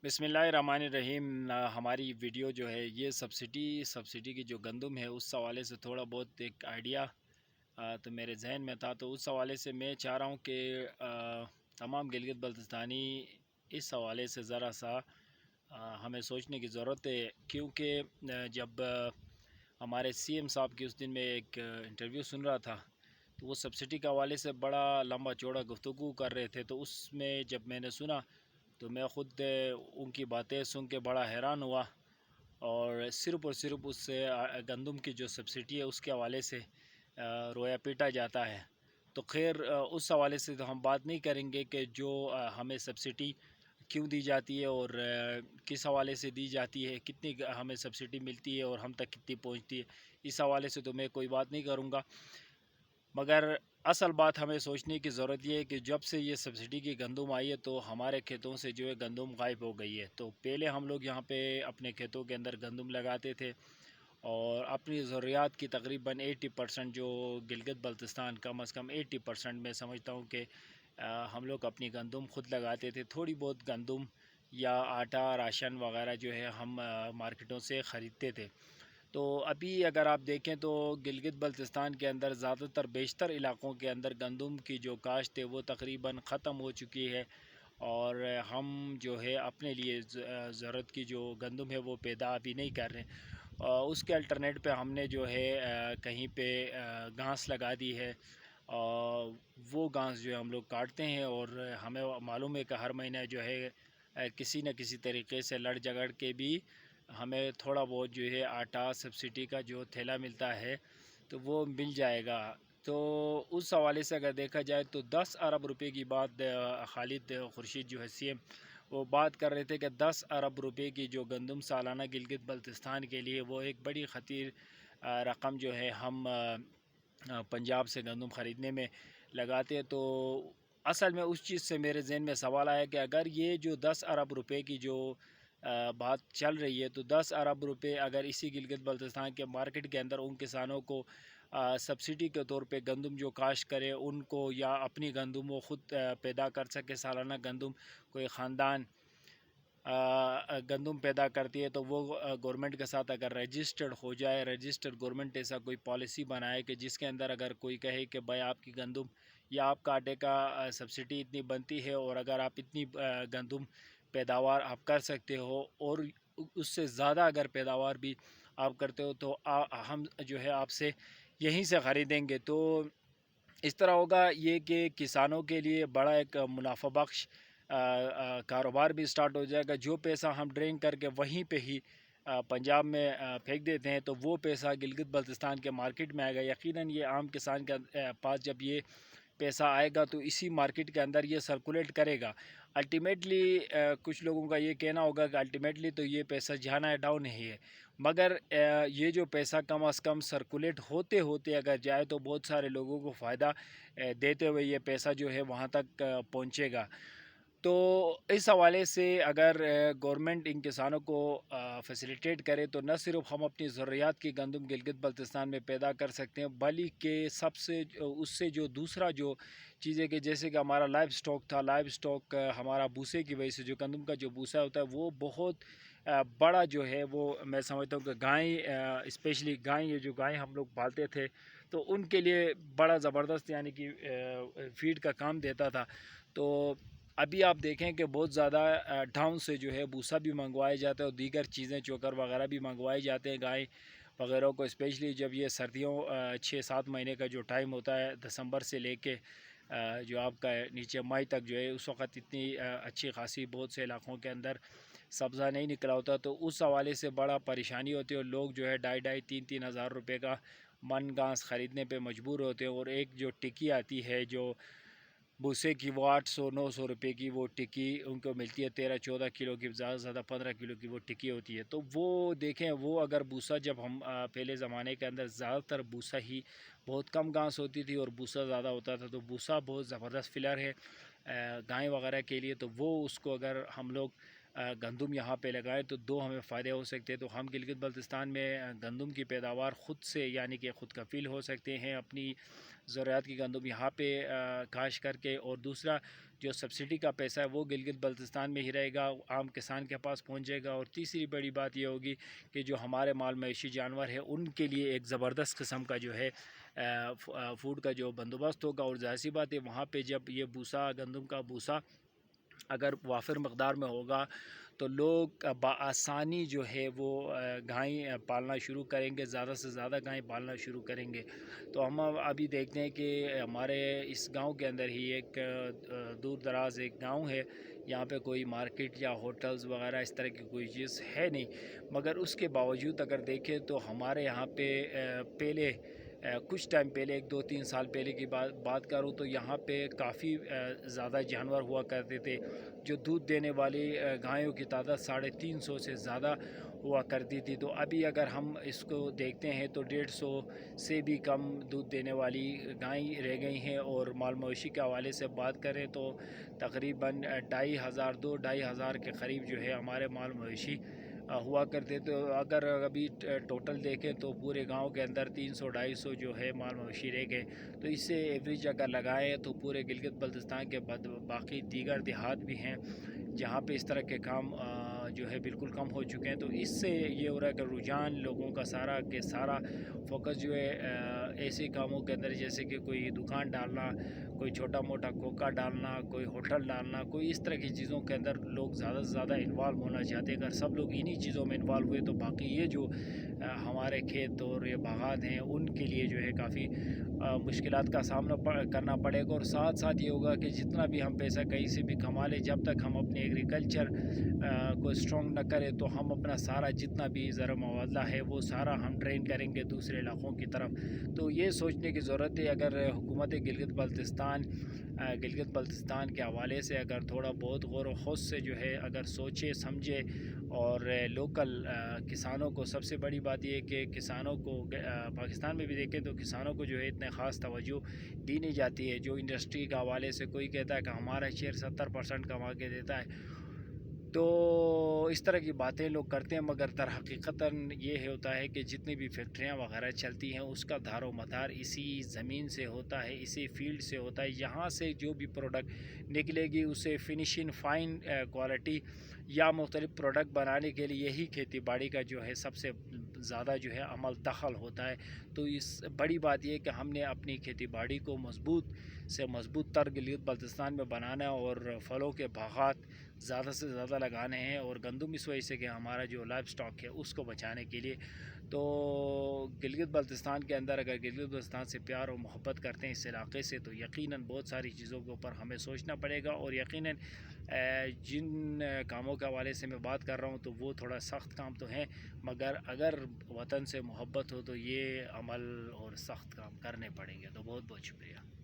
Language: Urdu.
بسم اللہ الرحمن الرحیم۔ ہماری ویڈیو جو ہے یہ سبسڈی کی جو گندم ہے اس حوالے سے تھوڑا بہت ایک آئیڈیا تو میرے ذہن میں تھا، تو اس حوالے سے میں چاہ رہا ہوں کہ تمام گلگت بلتستانی اس حوالے سے ذرا سا ہمیں سوچنے کی ضرورت ہے، کیونکہ جب ہمارے سی ایم صاحب کی اس دن میں ایک انٹرویو سن رہا تھا، تو وہ سبسڈی کے حوالے سے بڑا لمبا چوڑا گفتگو کر رہے تھے، تو اس میں جب میں نے سنا تو میں خود ان کی باتیں سن کے بڑا حیران ہوا، اور صرف اس سے گندم کی جو سبسڈی ہے اس کے حوالے سے رویا پیٹا جاتا ہے۔ تو خیر اس حوالے سے تو ہم بات نہیں کریں گے کہ جو ہمیں سبسڈی کیوں دی جاتی ہے اور کس حوالے سے دی جاتی ہے، کتنی ہمیں سبسڈی ملتی ہے اور ہم تک کتنی پہنچتی ہے، اس حوالے سے تو میں کوئی بات نہیں کروں گا۔ مگر اصل بات ہمیں سوچنے کی ضرورت یہ ہے کہ جب سے یہ سبسڈی کی گندم آئی ہے تو ہمارے کھیتوں سے جو ہے گندم غائب ہو گئی ہے۔ تو پہلے ہم لوگ یہاں پہ اپنے کھیتوں کے اندر گندم لگاتے تھے، اور اپنی ضروریات کی تقریباً 80% جو گلگت بلتستان کم از کم 80% میں سمجھتا ہوں کہ ہم لوگ اپنی گندم خود لگاتے تھے۔ تھوڑی بہت گندم یا آٹا راشن وغیرہ جو ہے ہم مارکیٹوں سے خریدتے تھے۔ تو ابھی اگر آپ دیکھیں تو گلگت بلتستان کے اندر زیادہ تر بیشتر علاقوں کے اندر گندم کی جو کاشت ہے وہ تقریباً ختم ہو چکی ہے، اور ہم جو ہے اپنے لیے ضرورت کی جو گندم ہے وہ پیدا ابھی نہیں کر رہے ہیں۔ اس کے الٹرنیٹ پہ ہم نے جو ہے کہیں پہ گھاس لگا دی ہے، وہ گھاس جو ہے ہم لوگ کاٹتے ہیں، اور ہمیں معلوم ہے کہ ہر مہینہ جو ہے کسی نہ کسی طریقے سے لڑ جگڑ کے بھی ہمیں تھوڑا بہت جو ہے آٹا سبسڈی کا جو تھیلا ملتا ہے تو وہ مل جائے گا۔ تو اس حوالے سے اگر دیکھا جائے تو 10 ارب روپے کی بات خالد خورشید جو ہے سی ایم وہ بات کر رہے تھے کہ 10 ارب روپے کی جو گندم سالانہ گلگت بلتستان کے لیے وہ ایک بڑی خطیر رقم جو ہے ہم پنجاب سے گندم خریدنے میں لگاتے ہیں۔ تو اصل میں اس چیز سے میرے ذہن میں سوال آیا کہ اگر یہ جو 10 ارب روپے کی جو بات چل رہی ہے، تو 10 ارب روپے اگر اسی گلگت بلتستان کے مارکیٹ کے اندر ان کسانوں کو سبسڈی کے طور پہ گندم جو کاشت کرے ان کو، یا اپنی گندم وہ خود پیدا کر سکے، سالانہ گندم کوئی خاندان گندم پیدا کرتی ہے، تو وہ گورنمنٹ کے ساتھ اگر رجسٹرڈ ہو جائے، رجسٹرڈ گورنمنٹ ایسا کوئی پالیسی بنائے کہ جس کے اندر اگر کوئی کہے کہ بھائی آپ کی گندم یا آپ کا آٹے کا سبسڈی اتنی بنتی ہے، اور اگر آپ اتنی گندم پیداوار آپ کر سکتے ہو اور اس سے زیادہ اگر پیداوار بھی آپ کرتے ہو تو ہم جو ہے آپ سے یہیں سے خریدیں گے۔ تو اس طرح ہوگا یہ کہ کسانوں کے لیے بڑا ایک منافع بخش کاروبار بھی سٹارٹ ہو جائے گا۔ جو پیسہ ہم ڈرین کر کے وہیں پہ ہی پنجاب میں پھینک دیتے ہیں، تو وہ پیسہ گلگت بلتستان کے مارکیٹ میں آئے گا۔ یقیناً یہ عام کسان کے پاس جب یہ پیسہ آئے گا تو اسی مارکیٹ کے اندر یہ سرکولیٹ کرے گا۔ الٹیمیٹلی کچھ لوگوں کا یہ کہنا ہوگا کہ الٹیمیٹلی تو یہ پیسہ جانا ہے ڈاؤن ہی ہے، مگر یہ جو پیسہ کم از کم سرکولیٹ ہوتے ہوتے اگر جائے تو بہت سارے لوگوں کو فائدہ دیتے ہوئے یہ پیسہ جو ہے وہاں تک پہنچے گا۔ تو اس حوالے سے اگر گورنمنٹ ان کسانوں کو فیسیلیٹیٹ کرے تو نہ صرف ہم اپنی ضروریات کی گندم گلگت بلتستان میں پیدا کر سکتے ہیں، بلکہ سب سے اس سے جو دوسرا جو چیز ہے کہ جیسے کہ ہمارا لائف سٹاک تھا، لائف سٹاک ہمارا بوسے کی وجہ سے جو گندم کا جو بوسا ہوتا ہے وہ بہت بڑا جو ہے، وہ میں سمجھتا ہوں کہ گائیں اسپیشلی گائیں، یہ جو گائیں ہم لوگ پالتے تھے تو ان کے لیے بڑا زبردست یعنی کہ فیڈ کا کام دیتا تھا۔ تو ابھی آپ دیکھیں کہ بہت زیادہ ڈاؤن سے جو ہے بوسا بھی منگوایا جاتا ہے، اور دیگر چیزیں چوکر وغیرہ بھی منگوائے جاتے ہیں گائے وغیرہ کو، اسپیشلی جب یہ سردیوں 6-7 مہینے کا جو ٹائم ہوتا ہے دسمبر سے لے کے جو آپ کا نیچے مئی تک جو ہے، اس وقت اتنی اچھی خاصی بہت سے علاقوں کے اندر سبزہ نہیں نکلا ہوتا، تو اس حوالے سے بڑا پریشانی ہوتی ہے، اور لوگ جو ہے 2,500-3,000 ہزار روپے کا من گھاس خریدنے پہ مجبور ہوتے ہیں۔ اور ایک جو ٹکی آتی ہے جو بوسے کی، وہ 800-900 روپے کی وہ ٹکی ان کو ملتی ہے، 13-14 کلو کی، زیادہ سے زیادہ 15 کلو کی وہ ٹکی ہوتی ہے۔ تو وہ دیکھیں، وہ اگر بوسا جب ہم پہلے زمانے کے اندر زیادہ تر بوسا ہی بہت کم گھاس ہوتی تھی اور بوسا زیادہ ہوتا تھا، تو بوسا بہت زبردست فلر ہے گائے وغیرہ کے لیے، تو وہ اس کو اگر ہم لوگ گندم یہاں پہ لگائیں تو دو ہمیں فائدے ہو سکتے ہیں۔ تو ہم گلگت بلتستان میں گندم کی پیداوار خود سے یعنی کہ خود کفیل ہو سکتے ہیں، اپنی ضروریات کی گندم یہاں پہ کاشت کر کے، اور دوسرا جو سبسڈی کا پیسہ ہے وہ گلگت بلتستان میں ہی رہے گا، عام کسان کے پاس پہنچ جائے گا۔ اور تیسری بڑی بات یہ ہوگی کہ جو ہمارے مال مویشی جانور ہے ان کے لیے ایک زبردست قسم کا جو ہے فوڈ کا جو بندوبست ہوگا۔ اور ظاہر سی بات ہے وہاں پہ جب یہ بوسا، گندم کا بوسا اگر وافر مقدار میں ہوگا تو لوگ بآسانی جو ہے وہ گائیں پالنا شروع کریں گے، زیادہ سے زیادہ گائیں پالنا شروع کریں گے۔ تو ہم ابھی دیکھتے ہیں کہ ہمارے اس گاؤں کے اندر ہی ایک دور دراز ایک گاؤں ہے، یہاں پہ کوئی مارکیٹ یا ہوٹلز وغیرہ اس طرح کی کوئی چیز ہے نہیں، مگر اس کے باوجود اگر دیکھیں تو ہمارے یہاں پہ پہلے کچھ ٹائم پہلے 1-2-3 سال پہلے کی بات کروں تو یہاں پہ کافی زیادہ جانور ہوا کرتے تھے۔ جو دودھ دینے والی گایوں کی تعداد 350 سے زیادہ ہوا کرتی تھی۔ تو ابھی اگر ہم اس کو دیکھتے ہیں تو 150 سے بھی کم دودھ دینے والی گائیں رہ گئی ہیں، اور مال مویشی کے حوالے سے بات کریں تو تقریباً 2,500 کے قریب جو ہے ہمارے مال مویشی ہوا کرتے۔ تو اگر ابھی ٹوٹل دیکھیں تو پورے گاؤں کے اندر 300-250 جو ہے مال مویشی رہ گئے۔ تو اس سے ایوریج اگر لگائیں تو پورے گلگت بلتستان کے باقی دیگر دیہات بھی ہیں جہاں پہ اس طرح کے کام جو ہے بالکل کم ہو چکے ہیں۔ تو اس سے یہ ہو رہا ہے کہ رجحان لوگوں کا سارا فوکس جو ہے ایسے کاموں کے اندر، جیسے کہ کوئی دکان ڈالنا، کوئی چھوٹا موٹا کوکا ڈالنا، کوئی ہوٹل ڈالنا، کوئی اس طرح کی چیزوں کے اندر لوگ زیادہ سے زیادہ انوالو ہونا چاہتے ہیں۔ اگر سب لوگ انہی چیزوں میں انوالو ہوئے تو باقی یہ جو ہمارے کھیت اور یہ باغات ہیں ان کے لیے جو ہے کافی مشکلات کا سامنا کرنا پڑے گا۔ اور ساتھ یہ ہوگا کہ جتنا بھی ہم پیسہ کہیں سے بھی کما لیں، جب تک ہم اپنے ایگریکلچر کو اسٹرانگ نہ کریں تو ہم اپنا سارا جتنا بھی زر موازلہ ہے وہ سارا ہم ڈرین کریں گے دوسرے علاقوں کی طرف۔ تو یہ سوچنے کی ضرورت ہے، اگر حکومت گلگت بلتستان کے حوالے سے اگر تھوڑا بہت غور و خوض سے جو ہے اگر سوچے سمجھے، اور لوکل کسانوں کو، سب سے بڑی بات یہ ہے کہ کسانوں کو پاکستان میں بھی دیکھیں تو کسانوں کو جو ہے اتنے خاص توجہ دی نہیں جاتی ہے۔ جو انڈسٹری کے حوالے سے کوئی کہتا ہے کہ ہمارا شیئر 70% کما کے دیتا ہے، تو اس طرح کی باتیں لوگ کرتے ہیں، مگر در حقیقتاً یہ ہوتا ہے کہ جتنی بھی فیکٹریاں وغیرہ چلتی ہیں اس کا دار و مدار اسی زمین سے ہوتا ہے، اسی فیلڈ سے ہوتا ہے۔ یہاں سے جو بھی پروڈکٹ نکلے گی اسے فنیشنگ فائن کوالٹی یا مختلف پروڈکٹ بنانے کے لیے یہی کھیتی باڑی کا جو ہے سب سے زیادہ جو ہے عمل دخل ہوتا ہے۔ تو اس بڑی بات یہ ہے کہ ہم نے اپنی کھیتی باڑی کو مضبوط تر گلگت بلتستان میں بنانا ہے، اور پھلوں کے باغات زیادہ سے زیادہ لگانے ہیں، اور گندم اس وجہ سے کہ ہمارا جو لائف سٹاک ہے اس کو بچانے کے لیے۔ تو گلگت بلتستان کے اندر اگر گلگت بلتستان سے پیار اور محبت کرتے ہیں اس علاقے سے، تو یقیناً بہت ساری چیزوں کے اوپر ہمیں سوچنا پڑے گا۔ اور یقیناً جن کاموں کے حوالے سے میں بات کر رہا ہوں تو وہ تھوڑا سخت کام تو ہیں، مگر اگر وطن سے محبت ہو تو یہ عمل اور سخت کام کرنے پڑیں گے۔ تو بہت بہت شکریہ۔